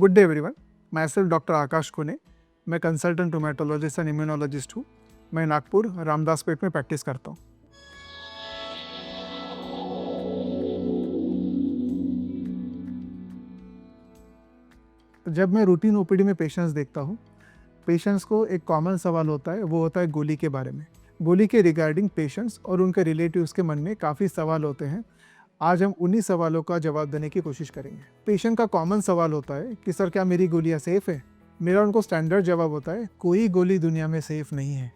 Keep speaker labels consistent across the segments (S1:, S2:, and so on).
S1: Good day everyone. मैं self doctor आकाश कोने। मैं कंसल्टेंट रोमेटोलॉजिस्ट एंड इम्यूनोलॉजिस्ट हूँ। मैं नागपुर रामदासपेट में प्रैक्टिस करता हूँ। जब मैं रूटीन ओपीडी में पेशेंट्स देखता हूँ, पेशेंट्स को एक कॉमन सवाल होता है, वो होता है गोली के बारे में। गोली के रिगार्डिंग पेशेंट्स और उनके रिलेटिव्स के मन में काफ़ी सवाल होते हैं। आज हम उन्हीं सवालों का जवाब देने की कोशिश करेंगे। पेशेंट का कॉमन सवाल होता है कि सर क्या मेरी गोलियाँ सेफ़ है? मेरा उनको स्टैंडर्ड जवाब होता है, कोई गोली दुनिया में सेफ़ नहीं है।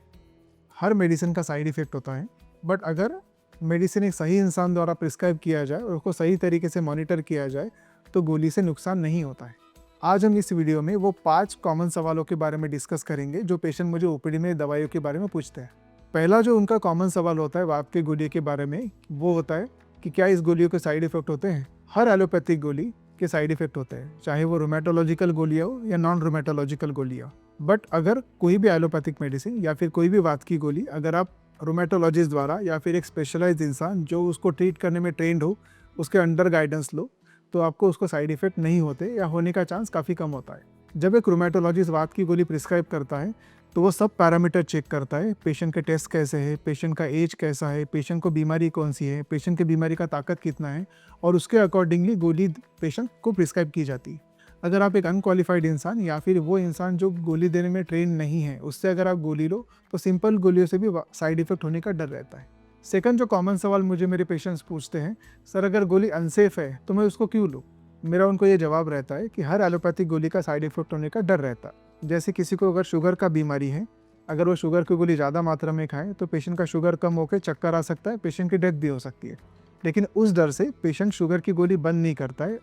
S1: हर मेडिसिन का साइड इफ़ेक्ट होता है, बट अगर मेडिसिन एक सही इंसान द्वारा प्रिस्क्राइब किया जाए और उसको सही तरीके से मॉनिटर किया जाए तो गोली से नुकसान नहीं होता है। आज हम इस वीडियो में वो 5 कॉमन सवालों के बारे में डिस्कस करेंगे जो पेशेंट मुझे ओपीडी में दवाइयों के बारे में पूछते हैं। पहला जो उनका कॉमन सवाल होता है वात की गोली के बारे में, वो होता है कि क्या इस गोलियों के साइड इफ़ेक्ट होते हैं? हर एलोपैथिक गोली के साइड इफ़ेक्ट होते हैं, चाहे वो रोमेटोलॉजिकल गोलियाँ हो या नॉन रोमेटोलॉजिकल गोलियाँ। बट अगर कोई भी एलोपैथिक मेडिसिन या फिर कोई भी वात की गोली अगर आप रोमेटोलॉजिस्ट द्वारा या फिर एक स्पेशलाइज्ड इंसान जो उसको ट्रीट करने में ट्रेंड हो उसके अंडर गाइडेंस लो, तो आपको उसको साइड इफ़ेक्ट नहीं होते या होने का चांस काफ़ी कम होता है। जब एक रोमेटोलॉजिस्ट वात की गोली प्रिस्क्राइब करता है तो वो सब पैरामीटर चेक करता है। पेशेंट के टेस्ट कैसे है, पेशेंट का एज कैसा है, पेशेंट को बीमारी कौन सी है, पेशेंट की बीमारी का ताकत कितना है, और उसके अकॉर्डिंगली गोली पेशेंट को प्रिस्क्राइब की जाती है। अगर आप एक अनक्वालिफाइड इंसान या फिर वो इंसान जो गोली देने में ट्रेन नहीं है उससे अगर आप गोली लो तो सिंपल गोलियों से भी साइड इफ़ेक्ट होने का डर रहता है। सेकंड जो कॉमन सवाल मुझे मेरे पेशेंट्स पूछते हैं, सर अगर गोली अनसेफ है तो मैं उसको क्यों लूँ? मेरा उनको ये जवाब रहता है कि हर एलोपैथिक गोली का साइड इफ़ेक्ट होने का डर रहता है। जैसे किसी को अगर शुगर का बीमारी है, अगर वो शुगर की गोली ज़्यादा मात्रा में खाए तो पेशेंट का शुगर कम होकर चक्कर आ सकता है, पेशेंट की डेथ भी हो सकती है। लेकिन उस डर से पेशेंट शुगर की गोली बंद नहीं करता है,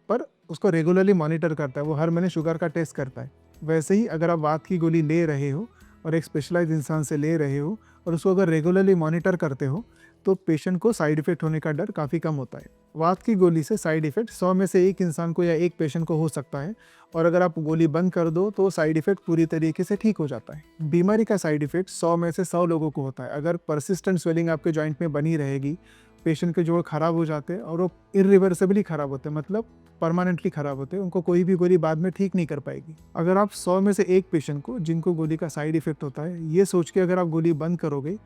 S1: पर उसको रेगुलरली मॉनिटर करता है, वो हर महीने शुगर का टेस्ट करता है। वैसे ही अगर आप वात की गोली ले रहे हो और एक स्पेशलाइज्ड इंसान से ले रहे हो और उसको अगर रेगुलरली मॉनिटर करते हो तो पेशेंट को साइड इफ़ेक्ट होने का डर काफ़ी कम होता है। वात की गोली से साइड इफ़ेक्ट 100 में से एक इंसान को या एक पेशेंट को हो सकता है, और अगर आप गोली बंद कर दो तो साइड इफ़ेक्ट पूरी तरीके से ठीक हो जाता है। बीमारी का साइड इफ़ेक्ट 100 में से 100 लोगों को होता है। अगर परसिस्टेंट स्वेलिंग आपके जॉइंट में बनी रहेगी, पेशेंट के जोड़ खराब हो जाते हैं और वो इरिवर्सिबली खराब होते हैं, मतलब परमानेंटली खराब होते हैं, उनको कोई भी गोली बाद में ठीक नहीं कर पाएगी। अगर आप 100 में से एक पेशेंट को जिनको गोली का साइड इफ़ेक्ट होता है ये सोच के अगर आप गोली बंद करोगे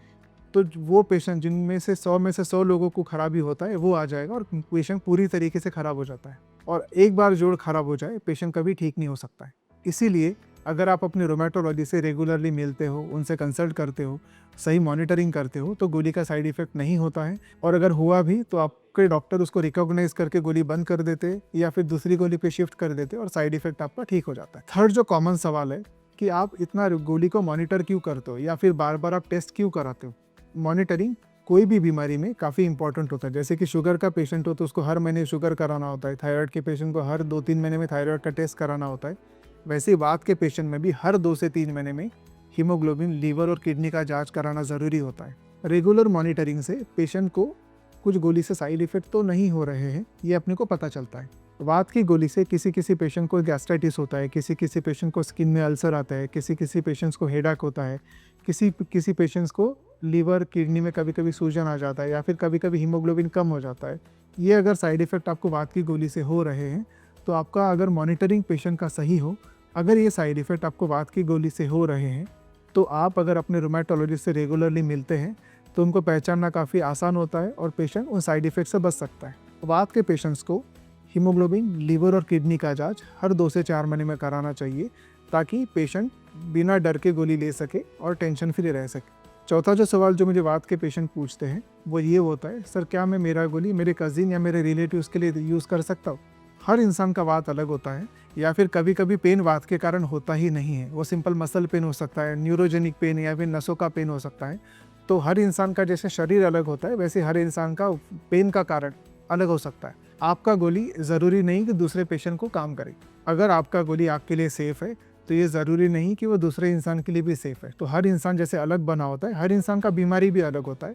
S1: तो वो पेशेंट जिनमें से 100 में से 100 लोगों को खराबी होता है वो आ जाएगा और पेशेंट पूरी तरीके से खराब हो जाता है। और एक बार जोड़ खराब हो जाए पेशेंट कभी ठीक नहीं हो सकता है। इसीलिए अगर आप अपने रोमेटोलॉजिस्ट से रेगुलरली मिलते हो, उनसे कंसल्ट करते हो, सही मॉनिटरिंग करते हो तो गोली का साइड इफ़ेक्ट नहीं होता है। और अगर हुआ भी तो आपके डॉक्टर उसको रिकॉग्नाइज करके गोली बंद कर देते या फिर दूसरी गोली पे शिफ्ट कर देते और साइड इफ़ेक्ट आपका ठीक हो जाता है। थर्ड जो कॉमन सवाल है कि आप इतना गोली को मॉनिटर क्यों करते हो या फिर बार बार आप टेस्ट क्यों कराते हो? मॉनिटरिंग कोई भी बीमारी में काफ़ी इंपॉर्टेंट होता है। जैसे कि शुगर का पेशेंट हो तो उसको हर महीने शुगर कराना होता है, थायराइड के पेशेंट को हर 2-3 महीने में थायराइड का टेस्ट कराना होता है। वैसे ही वात के पेशेंट में भी हर 2 से 3 महीने में हीमोग्लोबिन, लीवर और किडनी का जांच कराना ज़रूरी होता है। रेगुलर मॉनिटरिंग से पेशेंट को कुछ गोली से साइड इफ़ेक्ट तो नहीं हो रहे हैं ये अपने को पता चलता है। वात की गोली से किसी किसी पेशेंट को गैस्ट्राइटिस होता है, किसी किसी पेशेंट को स्किन में अल्सर आता है, किसी किसी पेशेंट्स को हेडेक होता है, किसी किसी पेशेंट्स को लीवर, किडनी में कभी कभी सूजन आ जाता है या फिर कभी कभी हीमोग्लोबिन कम हो जाता है। ये अगर साइड इफ़ेक्ट आपको वात की गोली से हो रहे हैं तो आपका अगर मॉनिटरिंग पेशेंट का सही हो, अगर ये साइड इफ़ेक्ट आपको वात की गोली से हो रहे हैं तो आप अगर अपने रोमेटोलॉजिस्ट से रेगुलरली मिलते हैं तो उनको पहचानना काफ़ी आसान होता है और पेशेंट उन साइड इफ़ेक्ट से बच सकता है। वात के पेशेंट्स को हीमोग्लोबिन, लीवर और किडनी का जांच हर 2 से 4 महीने में कराना चाहिए ताकि पेशेंट बिना डर के गोली ले सके और टेंशन फ्री रह सके। चौथा जो सवाल जो मुझे वात के पेशेंट पूछते हैं वो ये होता है, सर क्या मैं मेरा गोली मेरे कज़िन या मेरे रिलेटिव्स के लिए यूज़ कर सकता हूँ? हर इंसान का वात अलग होता है, या फिर कभी कभी पेन वात के कारण होता ही नहीं है, वो सिंपल मसल पेन हो सकता है, न्यूरोजेनिक पेन या फिर नसों का पेन हो सकता है। तो हर इंसान का जैसे शरीर अलग होता है वैसे हर इंसान का पेन का कारण अलग हो सकता है। आपका गोली ज़रूरी नहीं कि दूसरे पेशेंट को काम करे। अगर आपका गोली आपके लिए सेफ़ है तो ये ज़रूरी नहीं कि वो दूसरे इंसान के लिए भी सेफ़ है। तो हर इंसान जैसे अलग बना होता है, हर इंसान का बीमारी भी अलग होता है,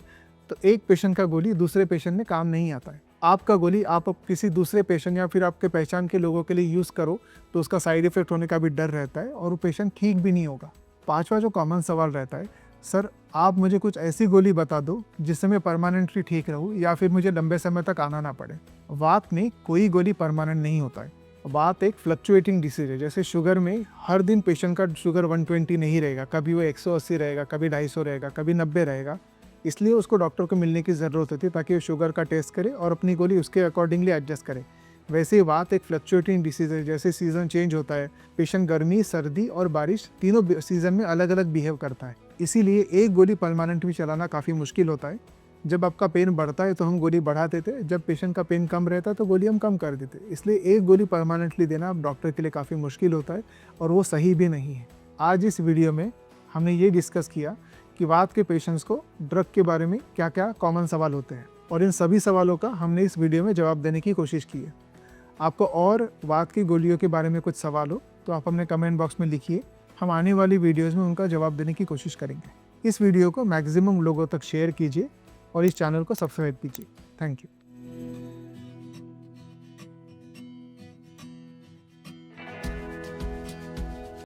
S1: तो एक पेशेंट का गोली दूसरे पेशेंट में काम नहीं आता है। आपका गोली आप किसी दूसरे पेशेंट या फिर आपके पहचान के लोगों के लिए यूज़ करो तो उसका साइड इफ़ेक्ट होने का भी डर रहता है और वो पेशेंट ठीक भी नहीं होगा। पाँचवा जो कॉमन सवाल रहता है, सर आप मुझे कुछ ऐसी गोली बता दो जिससे मैं परमानेंटली ठीक रहूँ या फिर मुझे लंबे समय तक आना ना पड़े। वात में कोई गोली परमानेंट नहीं होता है। बात एक फ्लक्चुएटिंग डिसीज है। जैसे शुगर में हर दिन पेशेंट का शुगर 120 नहीं रहेगा, कभी वो 180 रहेगा, कभी 250 रहेगा, कभी 90 रहेगा। इसलिए उसको डॉक्टर को मिलने की ज़रूरत होती है ताकि वो शुगर का टेस्ट करे और अपनी गोली उसके अकॉर्डिंगली एडजस्ट करे। वैसे ही बात एक फ्लक्चुएटिंग डिसीज है। जैसे सीज़न चेंज होता है, पेशेंट गर्मी, सर्दी और बारिश तीनों सीज़न में अलग अलग बिहेव करता है। इसीलिए एक गोली परमानेंट भी चलाना काफ़ी मुश्किल होता है। जब आपका पेन बढ़ता है तो हम गोली बढ़ा देते, जब पेशेंट का पेन कम रहता है तो गोली हम कम कर देते। इसलिए एक गोली परमानेंटली देना अब डॉक्टर के लिए काफ़ी मुश्किल होता है और वो सही भी नहीं है। आज इस वीडियो में हमने ये डिस्कस किया कि वात के पेशेंट्स को ड्रग के बारे में क्या क्या कॉमन सवाल होते हैं, और इन सभी सवालों का हमने इस वीडियो में जवाब देने की कोशिश की है। आपको और वात की गोलियों के बारे में कुछ सवाल हो तो आप अपने कमेंट बॉक्स में लिखिए, हम आने वाली वीडियोज़ में उनका जवाब देने की कोशिश करेंगे। इस वीडियो को मैक्सिमम लोगों तक शेयर कीजिए और इस चैनल को सब्सक्राइब कीजिए। Thank you.